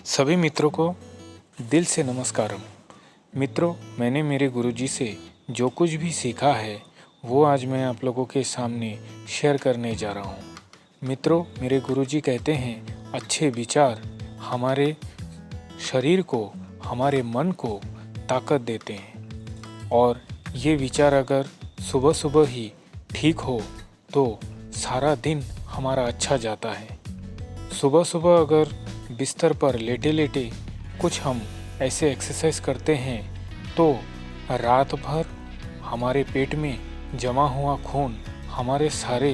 सभी मित्रों को दिल से नमस्कारम। मित्रों, मैंने मेरे गुरुजी से जो कुछ भी सीखा है वो आज मैं आप लोगों के सामने शेयर करने जा रहा हूँ। मित्रों, मेरे गुरुजी कहते हैं अच्छे विचार हमारे शरीर को, हमारे मन को ताकत देते हैं और ये विचार अगर सुबह सुबह ही ठीक हो तो सारा दिन हमारा अच्छा जाता है। सुबह सुबह अगर बिस्तर पर लेटे लेटे कुछ हम ऐसे एक्सरसाइज करते हैं तो रात भर हमारे पेट में जमा हुआ खून हमारे सारे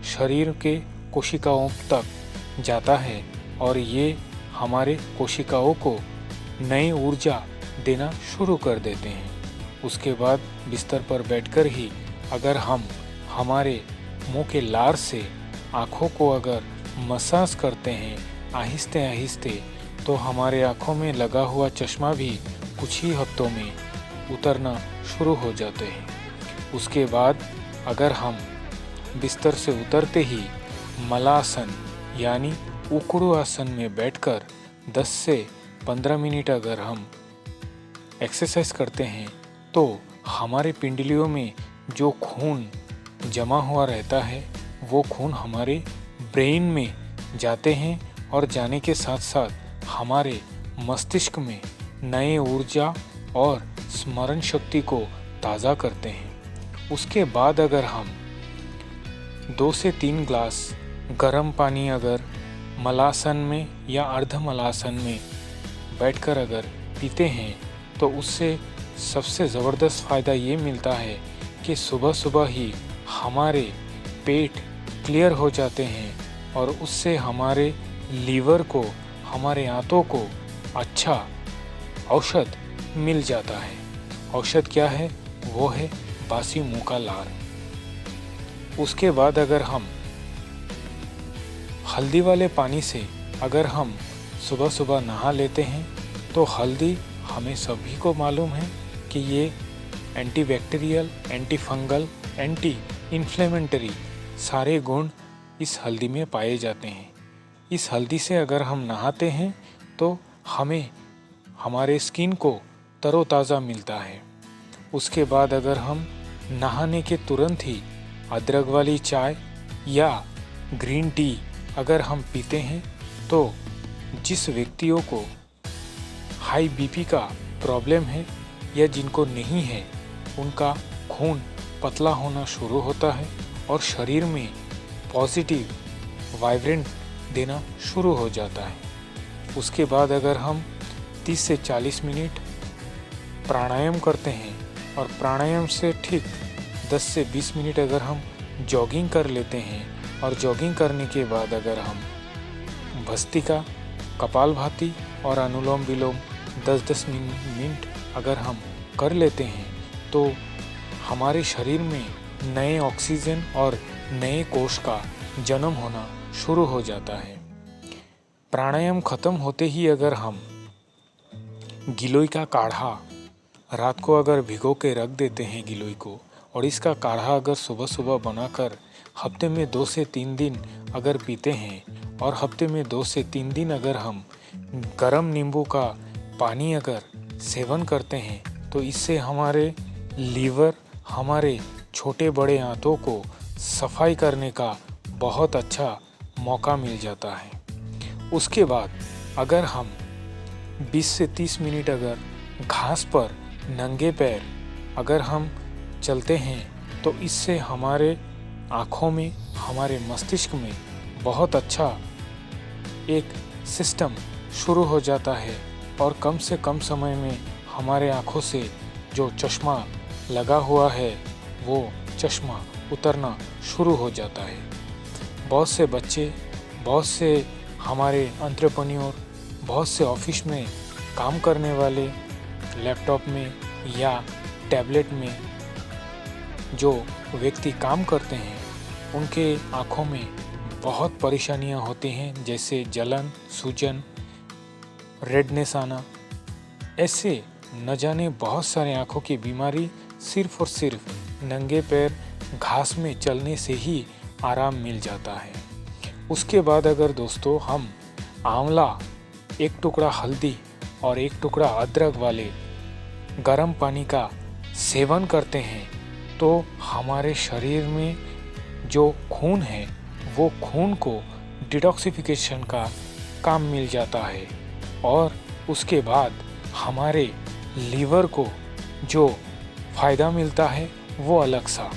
शरीर के कोशिकाओं तक जाता है और ये हमारे कोशिकाओं को नई ऊर्जा देना शुरू कर देते हैं। उसके बाद बिस्तर पर बैठकर ही अगर हम हमारे मुंह के लार से आँखों को अगर मसाज करते हैं आहिस्ते आहिस्ते तो हमारे आँखों में लगा हुआ चश्मा भी कुछ ही हफ्तों में उतरना शुरू हो जाते हैं। उसके बाद अगर हम बिस्तर से उतरते ही मलासन यानी उकड़ू आसन में बैठकर 10 से 15 मिनट अगर हम एक्सरसाइज करते हैं तो हमारे पिंडलियों में जो खून जमा हुआ रहता है वो खून हमारे ब्रेन में जाते हैं और जाने के साथ साथ हमारे मस्तिष्क में नए ऊर्जा और स्मरण शक्ति को ताज़ा करते हैं। उसके बाद अगर हम 2 से 3 ग्लास गर्म पानी अगर मलासन में या अर्ध मलासन में बैठकर अगर पीते हैं तो उससे सबसे ज़बरदस्त फ़ायदा ये मिलता है कि सुबह सुबह ही हमारे पेट क्लियर हो जाते हैं और उससे हमारे लीवर को, हमारे आंतों को अच्छा औषध मिल जाता है। औषध क्या है? वो है बासी मुंह का लार। उसके बाद अगर हम हल्दी वाले पानी से अगर हम सुबह सुबह नहा लेते हैं तो हल्दी हमें सभी को मालूम है कि ये antibacterial, anti fungal, anti inflammatory सारे गुण इस हल्दी में पाए जाते हैं। इस हल्दी से अगर हम नहाते हैं तो हमें हमारे स्किन को तरोताज़ा मिलता है। उसके बाद अगर हम नहाने के तुरंत ही अदरक वाली चाय या ग्रीन टी अगर हम पीते हैं तो जिस व्यक्तियों को हाई बीपी का प्रॉब्लम है या जिनको नहीं है उनका खून पतला होना शुरू होता है और शरीर में पॉजिटिव वाइब्रेंट देना शुरू हो जाता है। उसके बाद अगर हम 30 से 40 मिनट प्राणायाम करते हैं और प्राणायाम से ठीक 10 से 20 मिनट अगर हम जॉगिंग कर लेते हैं और जॉगिंग करने के बाद अगर हम भस्त्रिका, कपालभाति और अनुलोम विलोम 10-10 मिनट अगर हम कर लेते हैं तो हमारे शरीर में नए ऑक्सीजन और नए कोश का जन्म होना शुरू हो जाता है। प्राणायाम खत्म होते ही अगर हम गिलोय का काढ़ा रात को अगर भिगो के रख देते हैं गिलोय को और इसका काढ़ा अगर सुबह सुबह बनाकर हफ्ते में 2 से 3 दिन अगर पीते हैं और हफ्ते में 2 से 3 दिन अगर हम गर्म नींबू का पानी अगर सेवन करते हैं तो इससे हमारे लीवर, हमारे छोटे बड़े आंतों को सफाई करने का बहुत अच्छा मौका मिल जाता है। उसके बाद अगर हम 20 से 30 मिनट अगर घास पर नंगे पैर अगर हम चलते हैं तो इससे हमारे आँखों में, हमारे मस्तिष्क में बहुत अच्छा एक सिस्टम शुरू हो जाता है और कम से कम समय में हमारे आँखों से जो चश्मा लगा हुआ है वो चश्मा उतरना शुरू हो जाता है। बहुत से बच्चे, बहुत से हमारे एंटरप्रेन्योर, बहुत से ऑफिस में काम करने वाले लैपटॉप में या टैबलेट में जो व्यक्ति काम करते हैं उनके आँखों में बहुत परेशानियां होती हैं, जैसे जलन, सूजन, रेडनेस आना। ऐसे न जाने बहुत सारे आँखों की बीमारी सिर्फ और सिर्फ नंगे पैर घास में चलने से ही आराम मिल जाता है। उसके बाद अगर दोस्तों हम आंवला एक टुकड़ा हल्दी और एक टुकड़ा अदरक वाले गर्म पानी का सेवन करते हैं तो हमारे शरीर में जो खून है वो खून को डिटॉक्सिफिकेशन का काम मिल जाता है और उसके बाद हमारे लीवर को जो फ़ायदा मिलता है वो अलग सा।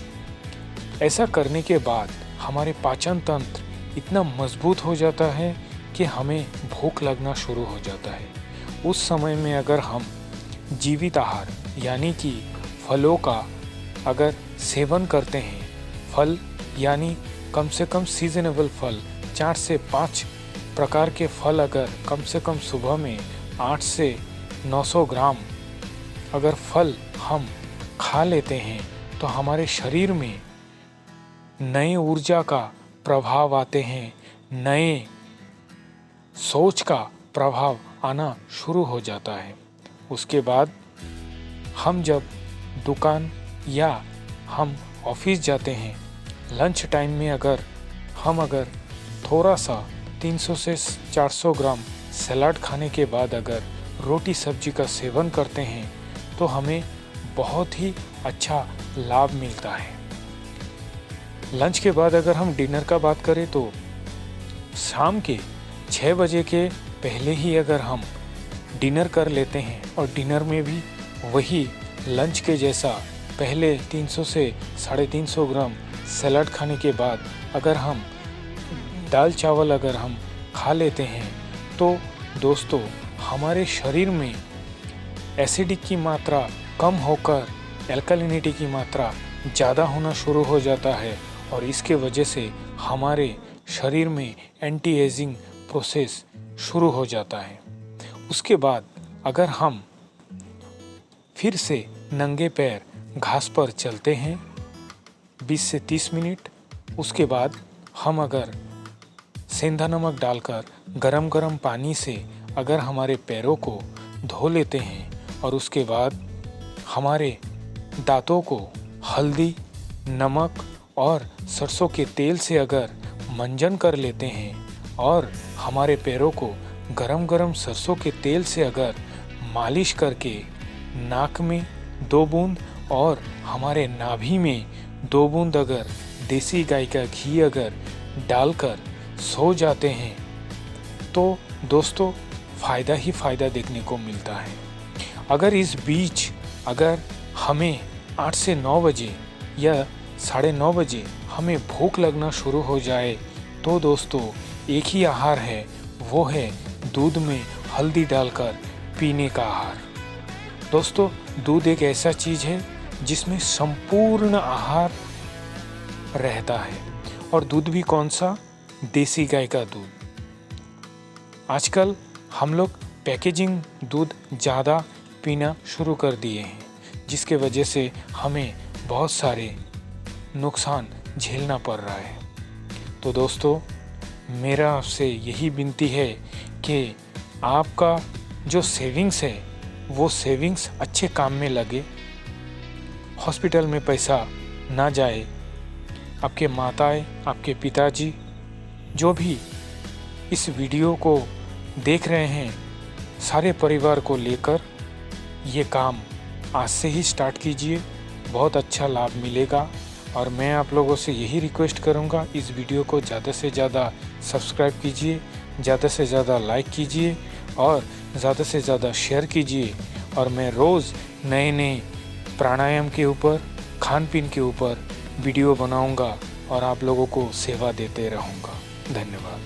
ऐसा करने के बाद हमारे पाचन तंत्र इतना मजबूत हो जाता है कि हमें भूख लगना शुरू हो जाता है। उस समय में अगर हम जीवित आहार यानी कि फलों का अगर सेवन करते हैं, फल यानी कम से कम सीजनेबल फल 4 से 5 प्रकार के फल अगर कम से कम सुबह में 8 से 900 ग्राम अगर फल हम खा लेते हैं तो हमारे शरीर में नए ऊर्जा का प्रभाव आते हैं, नए सोच का प्रभाव आना शुरू हो जाता है। उसके बाद हम जब दुकान या हम ऑफिस जाते हैं, लंच टाइम में अगर थोड़ा सा 300 से 400 ग्राम सलाद खाने के बाद अगर रोटी सब्जी का सेवन करते हैं तो हमें बहुत ही अच्छा लाभ मिलता है। लंच के बाद अगर हम डिनर का बात करें तो शाम के 6 बजे के पहले ही अगर हम डिनर कर लेते हैं और डिनर में भी वही लंच के जैसा पहले 300 से 350 ग्राम सलाद खाने के बाद अगर हम दाल चावल अगर हम खा लेते हैं तो दोस्तों हमारे शरीर में एसिडिक की मात्रा कम होकर एल्कलिनिटी की मात्रा ज़्यादा होना शुरू हो जाता है और इसके वजह से हमारे शरीर में एंटी एजिंग प्रोसेस शुरू हो जाता है। उसके बाद अगर हम फिर से नंगे पैर घास पर चलते हैं 20 से 30 मिनट, उसके बाद हम अगर सेंधा नमक डालकर गरम गरम पानी से अगर हमारे पैरों को धो लेते हैं और उसके बाद हमारे दांतों को हल्दी, नमक और सरसों के तेल से अगर मंजन कर लेते हैं और हमारे पैरों को गरम गरम सरसों के तेल से अगर मालिश करके नाक में 2 बूंद और हमारे नाभि में 2 बूंद अगर देसी गाय का घी अगर डालकर सो जाते हैं तो दोस्तों फ़ायदा ही फ़ायदा देखने को मिलता है। अगर इस बीच अगर हमें 8 से 9 बजे या 9:30 बजे हमें भूख लगना शुरू हो जाए तो दोस्तों एक ही आहार है, वो है दूध में हल्दी डालकर पीने का आहार। दोस्तों दूध एक ऐसा चीज़ है जिसमें संपूर्ण आहार रहता है और दूध भी कौन सा? देसी गाय का दूध। आजकल हम लोग पैकेजिंग दूध ज़्यादा पीना शुरू कर दिए हैं जिसके वजह से हमें बहुत सारे नुकसान झेलना पड़ रहा है। तो दोस्तों मेरा आपसे यही विनती है कि आपका जो सेविंग्स है वो सेविंग्स अच्छे काम में लगे, हॉस्पिटल में पैसा ना जाए। आपके माताएं, आपके पिताजी जो भी इस वीडियो को देख रहे हैं, सारे परिवार को लेकर ये काम आज से ही स्टार्ट कीजिए, बहुत अच्छा लाभ मिलेगा। और मैं आप लोगों से यही रिक्वेस्ट करूंगा, इस वीडियो को ज़्यादा से ज़्यादा सब्सक्राइब कीजिए, ज़्यादा से ज़्यादा लाइक कीजिए और ज़्यादा से ज़्यादा शेयर कीजिए। और मैं रोज़ नए नए प्राणायाम के ऊपर, खान पीन के ऊपर वीडियो बनाऊंगा और आप लोगों को सेवा देते रहूंगा। धन्यवाद।